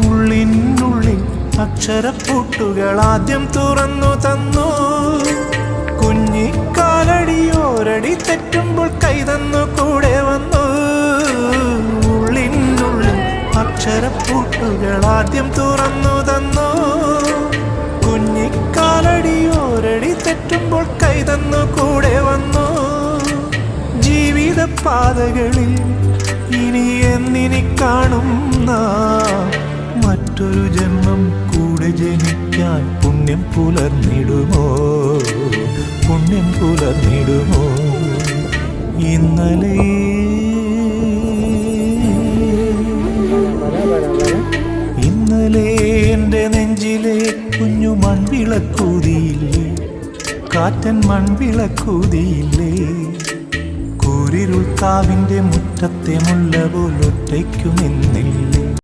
ഉള്ളിനുള്ളിൽ അക്ഷരപ്പൂട്ടുകൾ ആദ്യം തുറന്നു തന്നു. കുഞ്ഞിക്കാലടിയോരടി തെറ്റുമ്പോൾ കൈതന്നു കൂടെ വന്നു. ഉള്ളിനുള്ളിൽ അക്ഷരപ്പൂട്ടുകൾ ആദ്യം തുറന്നു തന്നു. കുഞ്ഞിക്കാലടിയോരടി തെറ്റുമ്പോൾ കൈതന്നു കൂടെ വന്നു. ജീവിത പാതകളിൽ ഇനി എന്നിനി കാണുന്ന മറ്റൊരു ജന്മം കൂടെ ജനിക്കാൻ പുണ്യം പുലർന്നിടുമോ, പുണ്യം പുലർന്നിടുമോ? ഇന്നലെ എൻ്റെ നെഞ്ചിലെ കുഞ്ഞു മൺവിളക്കൂതിയില്ലേ, കാറ്റൻ മൺവിളക്കൂതിയില്ലേ? കൂരിരുൾ കാവിൻ്റെ മുറ്റത്തെ മുല്ല പോലൊറ്റയ്ക്കു നിന്നില്ലേ?